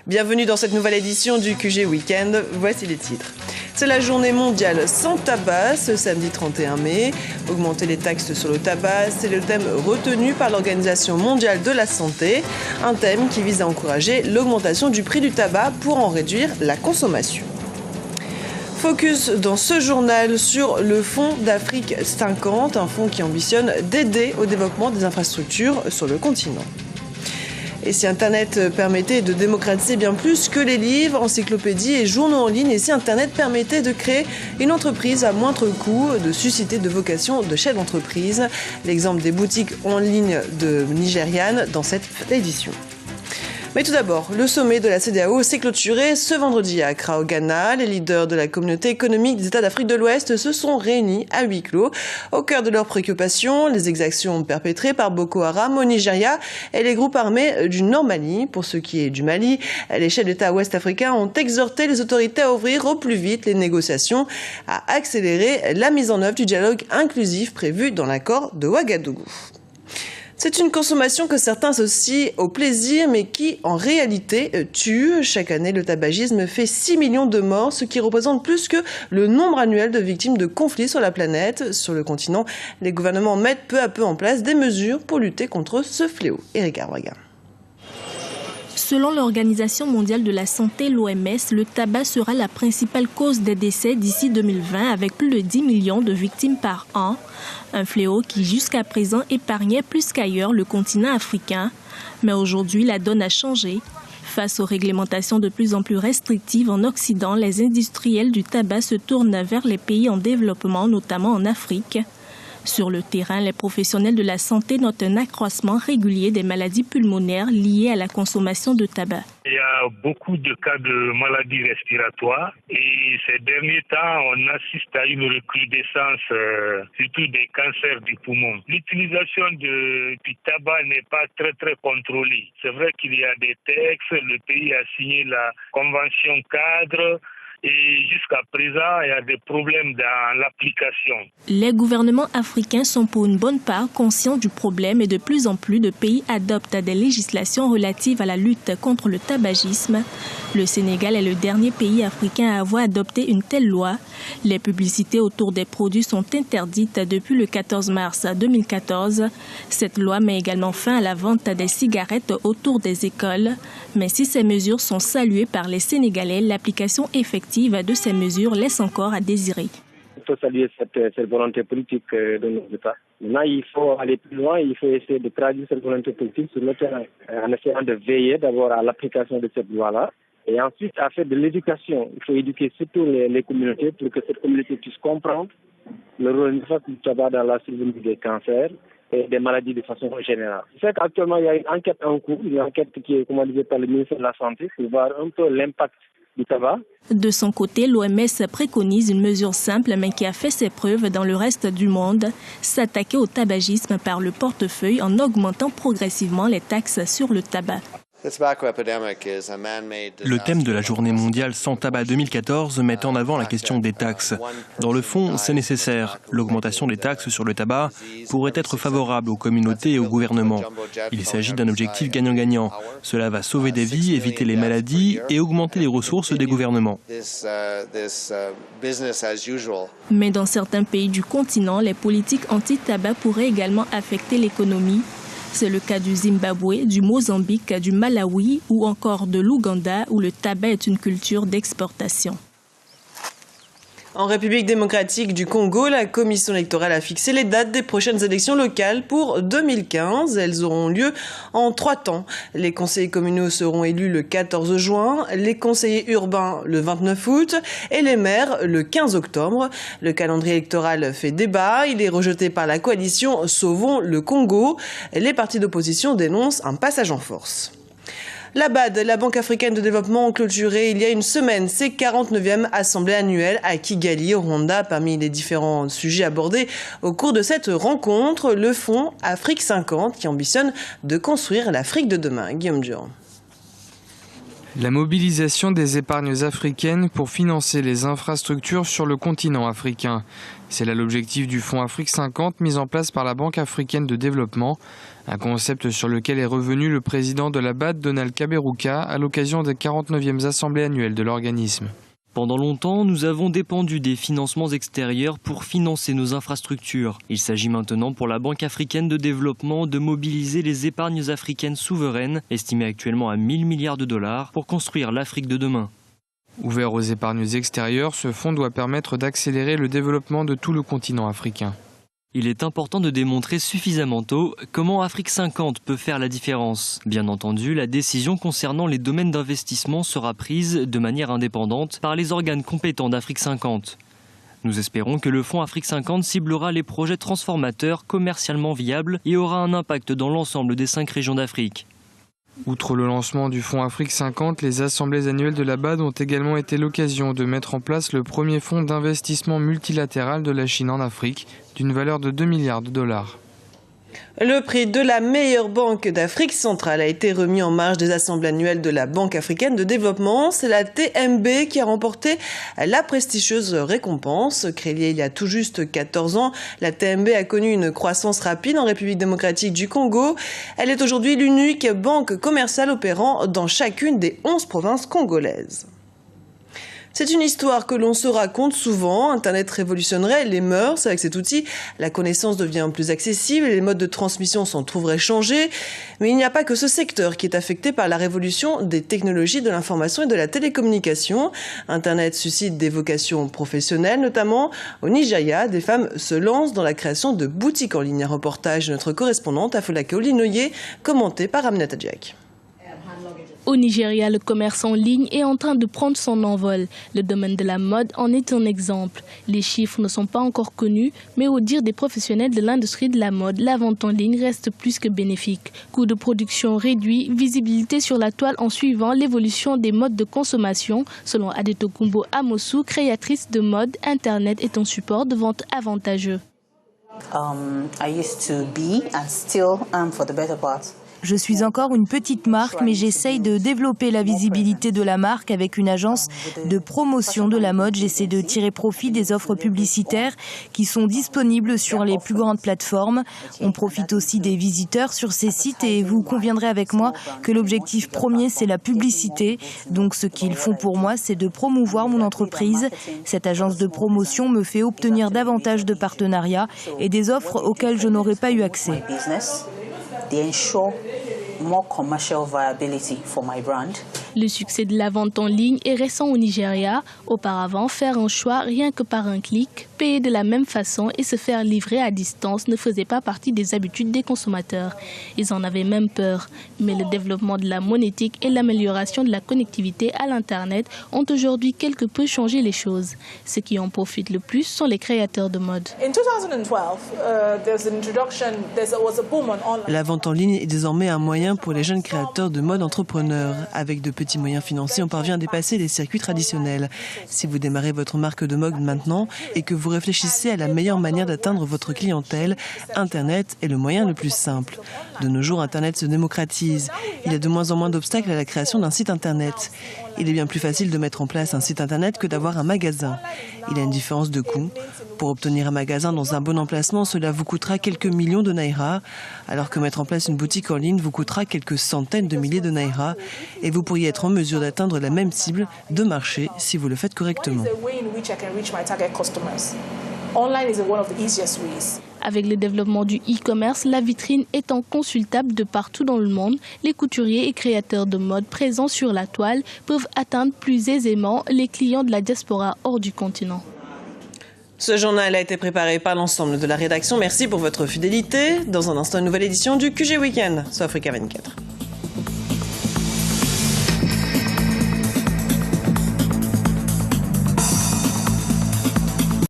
Bienvenue dans cette nouvelle édition du QG Weekend. Voici les titres. C'est la journée mondiale sans tabac ce samedi 31 mai. Augmenter les taxes sur le tabac, c'est le thème retenu par l'Organisation mondiale de la santé. Un thème qui vise à encourager l'augmentation du prix du tabac pour en réduire la consommation. Focus dans ce journal sur le Fonds d'Afrique 50, un fonds qui ambitionne d'aider au développement des infrastructures sur le continent. Et si Internet permettait de démocratiser bien plus que les livres, encyclopédies et journaux en ligne, et si Internet permettait de créer une entreprise à moindre coût, de susciter de vocations de chefs d'entreprise, l'exemple des boutiques en ligne de Nigériane dans cette édition. Mais tout d'abord, le sommet de la CEDEAO s'est clôturé ce vendredi à Accra au Ghana. Les leaders de la communauté économique des États d'Afrique de l'Ouest se sont réunis à huis clos. Au cœur de leurs préoccupations, les exactions perpétrées par Boko Haram au Nigeria et les groupes armés du Nord Mali. Pour ce qui est du Mali, les chefs d'État ouest-africains ont exhorté les autorités à ouvrir au plus vite les négociations, à accélérer la mise en œuvre du dialogue inclusif prévu dans l'accord de Ouagadougou. C'est une consommation que certains associent au plaisir, mais qui, en réalité, tue. Chaque année, le tabagisme fait 6 millions de morts, ce qui représente plus que le nombre annuel de victimes de conflits sur la planète. Sur le continent, les gouvernements mettent peu à peu en place des mesures pour lutter contre ce fléau. Erika Braga. Selon l'Organisation mondiale de la santé, l'OMS, le tabac sera la principale cause des décès d'ici 2020 avec plus de 10 millions de victimes par an. Un fléau qui jusqu'à présent épargnait plus qu'ailleurs le continent africain. Mais aujourd'hui, la donne a changé. Face aux réglementations de plus en plus restrictives en Occident, les industriels du tabac se tournent vers les pays en développement, notamment en Afrique. Sur le terrain, les professionnels de la santé notent un accroissement régulier des maladies pulmonaires liées à la consommation de tabac. Il y a beaucoup de cas de maladies respiratoires et ces derniers temps, on assiste à une recrudescence, surtout des cancers du poumon. L'utilisation du tabac n'est pas très contrôlée. C'est vrai qu'il y a des textes, le pays a signé la convention cadre. Et jusqu'à présent, il y a des problèmes dans l'application. Les gouvernements africains sont pour une bonne part conscients du problème et de plus en plus de pays adoptent des législations relatives à la lutte contre le tabagisme. Le Sénégal est le dernier pays africain à avoir adopté une telle loi. Les publicités autour des produits sont interdites depuis le 14 mars 2014. Cette loi met également fin à la vente des cigarettes autour des écoles. Mais si ces mesures sont saluées par les Sénégalais, l'application effective de ces mesures laisse encore à désirer. Il faut saluer cette volonté politique de nos États. Maintenant, il faut aller plus loin, il faut essayer de traduire cette volonté politique sur le terrain, en essayant de veiller d'abord à l'application de cette loi-là, et ensuite à faire de l'éducation. Il faut éduquer surtout les communautés pour que cette communauté puisse comprendre le rôle néfaste du tabac dans la survenue des cancers et des maladies de façon générale. C'est qu'actuellement, il y a une enquête en cours, une enquête qui est commandée par le ministère de la Santé pour voir un peu l'impact du tabac. De son côté, l'OMS préconise une mesure simple mais qui a fait ses preuves dans le reste du monde, s'attaquer au tabagisme par le portefeuille en augmentant progressivement les taxes sur le tabac. Le thème de la Journée mondiale sans tabac 2014 met en avant la question des taxes. Dans le fond, c'est nécessaire. L'augmentation des taxes sur le tabac pourrait être favorable aux communautés et au gouvernement. Il s'agit d'un objectif gagnant-gagnant. Cela va sauver des vies, éviter les maladies et augmenter les ressources des gouvernements. Mais dans certains pays du continent, les politiques anti-tabac pourraient également affecter l'économie. C'est le cas du Zimbabwe, du Mozambique, du Malawi ou encore de l'Ouganda où le tabac est une culture d'exportation. En République démocratique du Congo, la commission électorale a fixé les dates des prochaines élections locales pour 2015. Elles auront lieu en 3 temps. Les conseillers communaux seront élus le 14 juin, les conseillers urbains le 29 août et les maires le 15 octobre. Le calendrier électoral fait débat. Il est rejeté par la coalition Sauvons le Congo. Les partis d'opposition dénoncent un passage en force. La BAD, la Banque africaine de développement, ont clôturé il y a une semaine ses 49e assemblées annuelles à Kigali, au Rwanda. Parmi les différents sujets abordés au cours de cette rencontre, le fonds Afrique 50 qui ambitionne de construire l'Afrique de demain. Guillaume Durand. La mobilisation des épargnes africaines pour financer les infrastructures sur le continent africain. C'est là l'objectif du Fonds Afrique 50 mis en place par la Banque africaine de développement. Un concept sur lequel est revenu le président de la BAD, Donald Kaberuka, à l'occasion des 49e assemblées annuelles de l'organisme. Pendant longtemps, nous avons dépendu des financements extérieurs pour financer nos infrastructures. Il s'agit maintenant pour la Banque africaine de développement de mobiliser les épargnes africaines souveraines, estimées actuellement à 1000 milliards de dollars, pour construire l'Afrique de demain. Ouvert aux épargnes extérieures, ce fonds doit permettre d'accélérer le développement de tout le continent africain. Il est important de démontrer suffisamment tôt comment Afrique 50 peut faire la différence. Bien entendu, la décision concernant les domaines d'investissement sera prise de manière indépendante par les organes compétents d'Afrique 50. Nous espérons que le Fonds Afrique 50 ciblera les projets transformateurs commercialement viables et aura un impact dans l'ensemble des 5 régions d'Afrique. Outre le lancement du Fonds Afrique 50, les assemblées annuelles de la BAD ont également été l'occasion de mettre en place le premier fonds d'investissement multilatéral de la Chine en Afrique, d'une valeur de 2 milliards de dollars. Le prix de la meilleure banque d'Afrique centrale a été remis en marge des assemblées annuelles de la Banque africaine de développement. C'est la TMB qui a remporté la prestigieuse récompense. Créée il y a tout juste 14 ans, la TMB a connu une croissance rapide en République démocratique du Congo. Elle est aujourd'hui l'unique banque commerciale opérant dans chacune des 11 provinces congolaises. C'est une histoire que l'on se raconte souvent. Internet révolutionnerait les mœurs. Avec cet outil, la connaissance devient plus accessible et les modes de transmission s'en trouveraient changés. Mais il n'y a pas que ce secteur qui est affecté par la révolution des technologies de l'information et de la télécommunication. Internet suscite des vocations professionnelles, notamment au Nigeria. Des femmes se lancent dans la création de boutiques en ligne. Un reportage de notre correspondante Afolake Olinoye, commenté par Aminata Diak. Au Nigeria, le commerce en ligne est en train de prendre son envol. Le domaine de la mode en est un exemple. Les chiffres ne sont pas encore connus, mais au dire des professionnels de l'industrie de la mode, la vente en ligne reste plus que bénéfique. Coût de production réduit, visibilité sur la toile en suivant l'évolution des modes de consommation. Selon Adetokumbo Amosu, créatrice de mode, Internet est un support de vente avantageux. Je suis encore une petite marque, mais j'essaye de développer la visibilité de la marque avec une agence de promotion de la mode. J'essaie de tirer profit des offres publicitaires qui sont disponibles sur les plus grandes plateformes. On profite aussi des visiteurs sur ces sites et vous conviendrez avec moi que l'objectif premier, c'est la publicité. Donc ce qu'ils font pour moi, c'est de promouvoir mon entreprise. Cette agence de promotion me fait obtenir davantage de partenariats et des offres auxquelles je n'aurais pas eu accès. Le succès de la vente en ligne est récent au Nigeria. Auparavant, faire un choix rien que par un clic, payer de la même façon et se faire livrer à distance ne faisait pas partie des habitudes des consommateurs. Ils en avaient même peur. Mais le développement de la monétique et l'amélioration de la connectivité à l'Internet ont aujourd'hui quelque peu changé les choses. Ceux qui en profitent le plus sont les créateurs de mode. La vente en ligne est désormais un moyen pour les jeunes créateurs de mode entrepreneurs. Avec de petits moyens financiers, on parvient à dépasser les circuits traditionnels. Si vous démarrez votre marque de mode maintenant et que vous réfléchissez à la meilleure manière d'atteindre votre clientèle, Internet est le moyen le plus simple. De nos jours, Internet se démocratise. Il y a de moins en moins d'obstacles à la création d'un site Internet. Il est bien plus facile de mettre en place un site Internet que d'avoir un magasin. Il y a une différence de coût. Pour obtenir un magasin dans un bon emplacement, cela vous coûtera quelques millions de naira, alors que mettre en place une boutique en ligne vous coûtera quelques centaines de milliers de naira, et vous pourriez être en mesure d'atteindre la même cible de marché si vous le faites correctement. Avec le développement du e-commerce, la vitrine étant consultable de partout dans le monde, les couturiers et créateurs de mode présents sur la toile peuvent atteindre plus aisément les clients de la diaspora hors du continent. Ce journal a été préparé par l'ensemble de la rédaction. Merci pour votre fidélité. Dans un instant, une nouvelle édition du QG Weekend sur Africa 24.